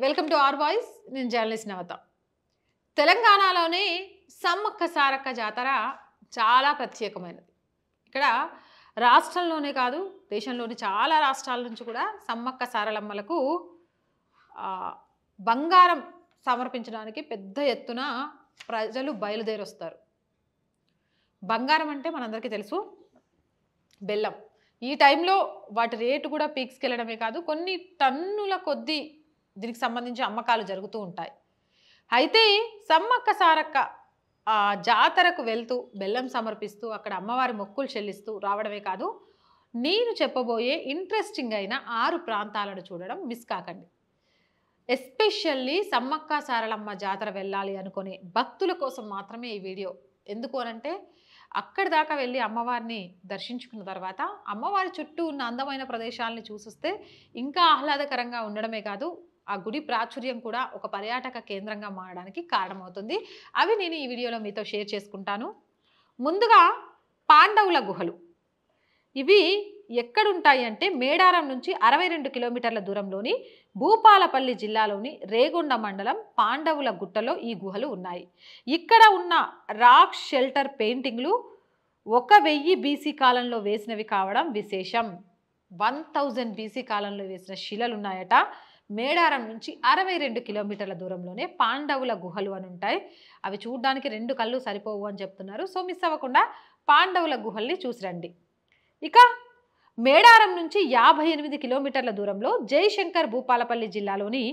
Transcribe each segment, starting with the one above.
Welcome to R Voice. నేను journalist Navata. తెలంగాణలోని సమ్మక్క సారక్క జాతర చాలా ప్రత్యేకమైనది. ఇక్కడ రాష్ట్రంలోనే కాదు, దేశంలోని చాలా రాష్ట్రాల నుంచి కూడా సమ్మక్క సారలమ్మలకు బంగారం సమర్పించడానికి పెద్ద ఎత్తున ప్రజలు బయలుదేరొస్తారు. బంగారం అంటే మనందరికీ తెలుసు, బెల్లం. ఈ టైంలో వాటి రేటు కూడా పీక్స్కి వెళ్ళడమే కాదు, కొన్ని టన్నుల కొద్దీ దీనికి సంబంధించి అమ్మకాలు జరుగుతూ ఉంటాయి. అయితే సమ్మక్క సారక్క జాతరకు వెళ్తూ బెల్లం సమర్పిస్తూ అక్కడ అమ్మవారి మొక్కులు చెల్లిస్తూ రావడమే కాదు, నేను చెప్పబోయే ఇంట్రెస్టింగ్ అయిన 6 ప్రాంతాలను చూడడం మిస్ కాకండి. ఎస్పెషల్లీ సమ్మక్క సారలమ్మ జాతర వెళ్ళాలి అనుకునే భక్తుల కోసం మాత్రమే ఈ వీడియో. ఎందుకు అనంటే, అక్కడి దాకా వెళ్ళి అమ్మవారిని దర్శించుకున్న తర్వాత అమ్మవారి చుట్టూ ఉన్న అందమైన ప్రదేశాలని చూసిస్తే ఇంకా ఆహ్లాదకరంగా ఉండడమే కాదు, ఆ గుడి ప్రాచుర్యం కూడా ఒక పర్యాటక కేంద్రంగా మారడానికి కారణమవుతుంది. అవి నేను ఈ వీడియోలో మీతో షేర్ చేసుకుంటాను. ముందుగా పాండవుల గుహలు. ఇవి ఎక్కడుంటాయి అంటే, మేడారం నుంచి 62 కిలోమీటర్ల దూరంలోని భూపాలపల్లి జిల్లాలోని రేగొండ మండలం పాండవుల గుట్టలో ఈ గుహలు ఉన్నాయి. ఇక్కడ ఉన్న రాక్ షెల్టర్ పెయింటింగ్లు 1000 బీసీ కాలంలో వేసినవి కావడం విశేషం. 1000 బీసీ కాలంలో వేసిన శిలలు ఉన్నాయట. మేడారం నుంచి 62 కిలోమీటర్ల దూరంలోనే పాండవుల గుహలు అని ఉంటాయి. అవి చూడడానికి 2 కళ్ళు సరిపోవు అని చెప్తున్నారు. సో మిస్ అవ్వకుండా పాండవుల గుహల్ని చూసి రండి. ఇక మేడారం నుంచి 58 కిలోమీటర్ల దూరంలో జయశంకర్ భూపాలపల్లి జిల్లాలోని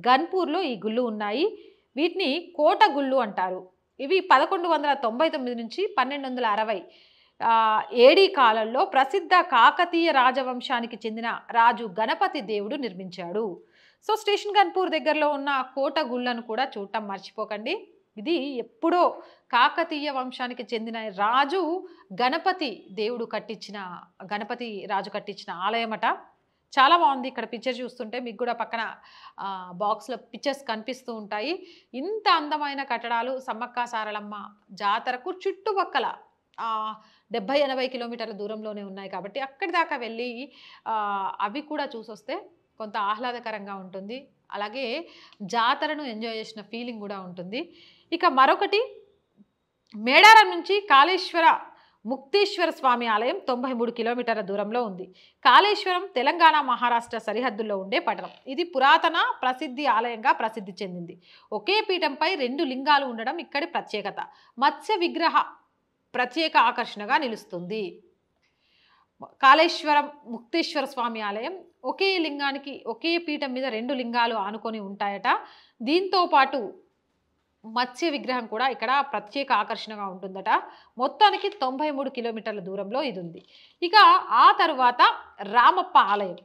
గన్పూర్లో ఈ గుళ్ళు ఉన్నాయి. వీటిని కోట గుళ్ళు అంటారు. ఇవి 1199 నుంచి 1260 ఏడీ కాలంలో ప్రసిద్ధ కాకతీయ రాజవంశానికి చెందిన రాజు గణపతి దేవుడు నిర్మించాడు. సో స్టేషన్ గన్పూర్ దగ్గరలో ఉన్న కోట గుళ్ళను కూడా చూడటం మర్చిపోకండి. ఇది ఎప్పుడో కాకతీయ వంశానికి చెందిన రాజు గణపతి దేవుడు కట్టించిన, గణపతి రాజు కట్టించిన ఆలయమట. చాలా బాగుంది. ఇక్కడ పిక్చర్ చూస్తుంటే మీకు కూడా పక్కన బాక్స్లో పిక్చర్స్ కనిపిస్తూ ఉంటాయి. ఇంత అందమైన కట్టడాలు సమ్మక్క సారలమ్మ జాతరకు చుట్టుపక్కల 70-80 కిలోమీటర్ల దూరంలోనే ఉన్నాయి కాబట్టి అక్కడి దాకా వెళ్ళి అవి కూడా చూసొస్తే కొంత ఆహ్లాదకరంగా ఉంటుంది. అలాగే జాతరను ఎంజాయ్ చేసిన ఫీలింగ్ కూడా ఉంటుంది. ఇక మరొకటి, మేడారం నుంచి కాళేశ్వర ముక్తేశ్వర స్వామి ఆలయం 93 కిలోమీటర్ల దూరంలో ఉంది. కాళేశ్వరం తెలంగాణ మహారాష్ట్ర సరిహద్దుల్లో ఉండే పట్టణం. ఇది పురాతన ప్రసిద్ధి ఆలయంగా ప్రసిద్ధి చెందింది. ఒకే పీఠంపై 2 లింగాలు ఉండడం ఇక్కడి ప్రత్యేకత. మత్స్య విగ్రహ ప్రత్యేక ఆకర్షణగా నిలుస్తుంది. కాళేశ్వరం ముక్తేశ్వర స్వామి ఆలయం ఒకే లింగానికి, ఒకే పీఠం మీద 2 లింగాలు ఆనుకొని ఉంటాయట. దీంతో పాటు మత్స్య విగ్రహం కూడా ఇక్కడ ప్రత్యేక ఆకర్షణగా ఉంటుందట. మొత్తానికి 93 కిలోమీటర్ల దూరంలో ఇది ఉంది. ఇక ఆ తరువాత రామప్ప ఆలయం.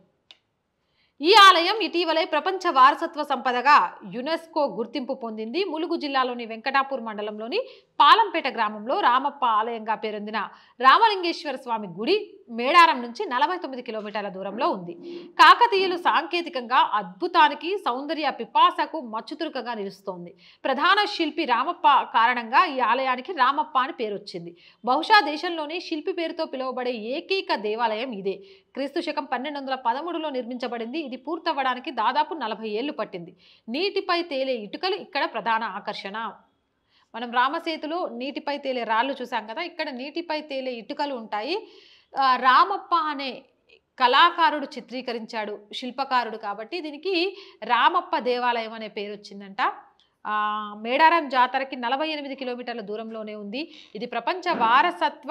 ఈ ఆలయం ఇటీవలే ప్రపంచ వారసత్వ సంపదగా యునెస్కో గుర్తింపు పొందింది. ములుగు జిల్లాలోని వెంకటాపూర్ మండలంలోని పాలంపేట గ్రామంలో రామప్ప ఆలయంగా పేరొందిన రామలింగేశ్వర స్వామి గుడి మేడారం నుంచి 49 కిలోమీటర్ల దూరంలో ఉంది. కాకతీయులు సాంకేతికంగా అద్భుతానికి, సౌందర్య పిపాసకు మచ్చుతురుకగా నిలుస్తోంది. ప్రధాన శిల్పి రామప్ప కారణంగా ఈ ఆలయానికి రామప్ప అని పేరు వచ్చింది. బహుశా దేశంలోనే శిల్పి పేరుతో పిలువబడే ఏకైక దేవాలయం ఇదే. క్రీస్తు శకం 1213లో నిర్మించబడింది. ఇది పూర్తవ్వడానికి దాదాపు 40 ఏళ్లు పట్టింది. నీటిపై తేలే ఇటుకలు ఇక్కడ ప్రధాన ఆకర్షణ. మనం రామసేతులో నీటిపై తేలే రాళ్ళు చూసాం కదా, ఇక్కడ నీటిపై తేలే ఇటుకలు ఉంటాయి. రామప్ప అనే కళాకారుడు చిత్రీకరించాడు, శిల్పకారుడు, కాబట్టి దీనికి రామప్ప దేవాలయం అనే పేరు వచ్చిందంట. మేడారం జాతరకి 48 కిలోమీటర్ల దూరంలోనే ఉంది. ఇది ప్రపంచ వారసత్వ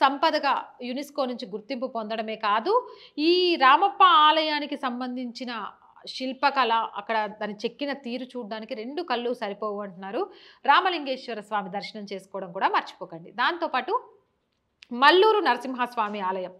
సంపదగా యునెస్కో నుంచి గుర్తింపు పొందడమే కాదు, ఈ రామప్ప ఆలయానికి సంబంధించిన శిల్పకళ, అక్కడ దాన్ని చెక్కిన తీరు చూడడానికి 2 కళ్ళు సరిపోవు అంటున్నారు. రామలింగేశ్వర స్వామి దర్శనం చేసుకోవడం కూడా మర్చిపోకండి. దాంతోపాటు మల్లూరు నరసింహస్వామి ఆలయం.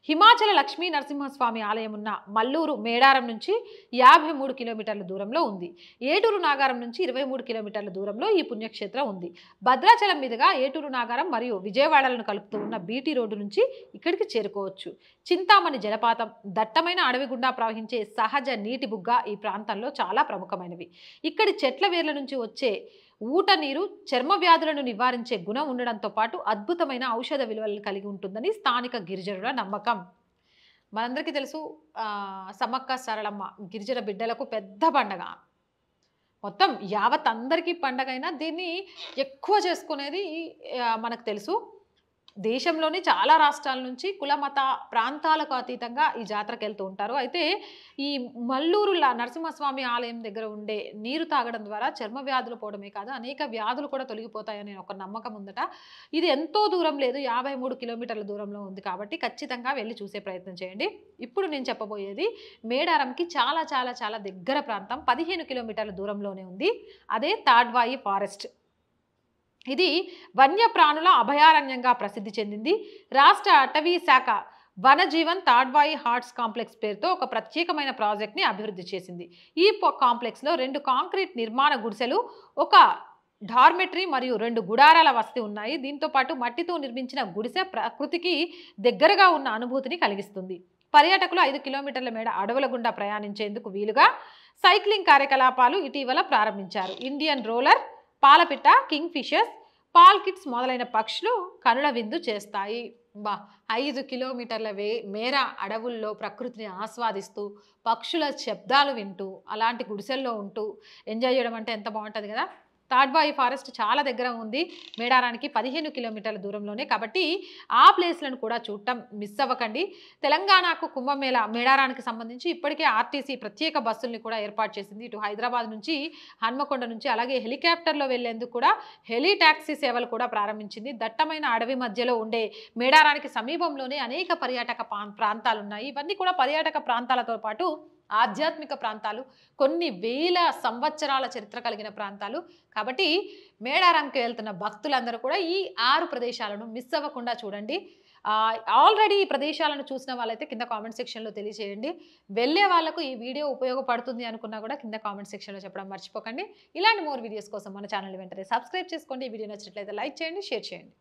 హిమాచల లక్ష్మీ నరసింహస్వామి ఆలయం ఉన్న మల్లూరు మేడారం నుంచి 53 కిలోమీటర్ల దూరంలో ఉంది. ఏటూరు నాగారం నుంచి 23 కిలోమీటర్ల దూరంలో ఈ పుణ్యక్షేత్రం ఉంది. భద్రాచలం మీదుగా ఏటూరు నాగారం మరియు విజయవాడలను కలుపుతూ ఉన్న బీటీ రోడ్డు నుంచి ఇక్కడికి చేరుకోవచ్చు. చింతామణి జలపాతం, దట్టమైన అడవి గుండా ప్రవహించే సహజ నీటి బుగ్గ ఈ ప్రాంతంలో చాలా ప్రముఖమైనవి. ఇక్కడి చెట్ల వేర్ల నుంచి వచ్చే ఊట నీరు చర్మ వ్యాధులను నివారించే గుణం ఉండడంతో పాటు అద్భుతమైన ఔషధ విలువలను కలిగి ఉంటుందని స్థానిక గిరిజనుల నమ్మకం. మనందరికీ తెలుసు, సమ్మక్క సారలమ్మ గిరిజన బిడ్డలకు పెద్ద పండగ. మొత్తం యావత్ అందరికీ పండగైనా దీన్ని ఎక్కువ చేసుకునేది మనకు తెలుసు. దేశంలోని చాలా రాష్ట్రాల నుంచి కుల మత ప్రాంతాలకు అతీతంగా ఈ జాతరకెళ్తూ ఉంటారు. అయితే ఈ మల్లూరు నరసింహస్వామి ఆలయం దగ్గర ఉండే నీరు తాగడం ద్వారా చర్మ వ్యాధులు పోవడమే కాదు, అనేక వ్యాధులు కూడా తొలగిపోతాయనే ఒక నమ్మకం ఉందట. ఇది ఎంతో దూరం లేదు, 53 కిలోమీటర్ల దూరంలో ఉంది కాబట్టి ఖచ్చితంగా వెళ్ళి చూసే ప్రయత్నం చేయండి. ఇప్పుడు నేను చెప్పబోయేది మేడారంకి చాలా చాలా చాలా దగ్గర ప్రాంతం, 15 కిలోమీటర్ల దూరంలోనే ఉంది. అదే తాడ్వాయి ఫారెస్ట్. ఇది వన్యప్రాణుల అభయారణ్యంగా ప్రసిద్ధి చెందింది. రాష్ట్ర అటవీ శాఖ వనజీవన్ తాడ్వాయి హార్ట్స్ కాంప్లెక్స్ పేరుతో ఒక ప్రత్యేకమైన ప్రాజెక్ట్ని అభివృద్ధి చేసింది. ఈ కాంప్లెక్స్లో 2 కాంక్రీట్ నిర్మాణ గుడిసెలు, ఒక డార్మెటరీ మరియు 2 గుడారాల వసతి ఉన్నాయి. దీంతో పాటు మట్టితో నిర్మించిన గుడిసె ప్రకృతికి దగ్గరగా ఉన్న అనుభూతిని కలిగిస్తుంది. పర్యాటకులు 5 కిలోమీటర్ల మేడ అడవుల గుండా ప్రయాణించేందుకు వీలుగా సైక్లింగ్ కార్యకలాపాలు ఇటీవల ప్రారంభించారు. ఇండియన్ రోలర్, పాలపిట్ట, కింగ్ ఫిషర్స్, పాల్ కిట్స్ మొదలైన పక్షులు కనుల విందు చేస్తాయి. 5 కిలోమీటర్ల మేర అడవుల్లో ప్రకృతిని ఆస్వాదిస్తూ పక్షుల శబ్దాలు వింటూ అలాంటి గుడిసెల్లో ఉంటూ ఎంజాయ్ చేయడం అంటే ఎంత బాగుంటుంది కదా. తాడ్వాయి ఫారెస్ట్ చాలా దగ్గర ఉంది, మేడారానికి 15 కిలోమీటర్ల దూరంలోనే. కాబట్టి ఆ ప్లేస్లను కూడా చూడటం మిస్ అవ్వకండి. తెలంగాణకు కుంభమేళా మేడారానికి సంబంధించి ఇప్పటికే ఆర్టీసీ ప్రత్యేక బస్సుల్ని కూడా ఏర్పాటు చేసింది. ఇటు హైదరాబాద్ నుంచి, హన్మకొండ నుంచి, అలాగే హెలికాప్టర్లో వెళ్లేందుకు కూడా హెలి టాక్సీ సేవలు కూడా ప్రారంభించింది. దట్టమైన అడవి మధ్యలో ఉండే మేడారానికి సమీపంలోనే అనేక పర్యాటక ప్రాంతాలు ఉన్నాయి. ఇవన్నీ కూడా పర్యాటక ప్రాంతాలతో పాటు ఆధ్యాత్మిక ప్రాంతాలు, కొన్ని వేల సంవత్సరాల చరిత్ర కలిగిన ప్రాంతాలు. కాబట్టి మేడారంకి వెళ్తున్న భక్తులందరూ కూడా ఈ 6 ప్రదేశాలను మిస్ అవ్వకుండా చూడండి. ఆల్రెడీ ఈ ప్రదేశాలను చూసిన వాళ్ళైతే కింద కామెంట్ సెక్షన్లో తెలియజేయండి. వెళ్ళే వాళ్ళకు ఈ వీడియో ఉపయోగపడుతుంది అనుకున్నా కూడా కింద కామెంట్ సెక్షన్లో చెప్పడం మర్చిపోకండి. ఇలాంటి మోర్ వీడియోస్ కోసం మన ఛానల్ వెంటనే సబ్స్క్రైబ్ చేసుకోండి. ఈ వీడియో నచ్చినట్లయితే లైక్ చేయండి, షేర్ చేయండి.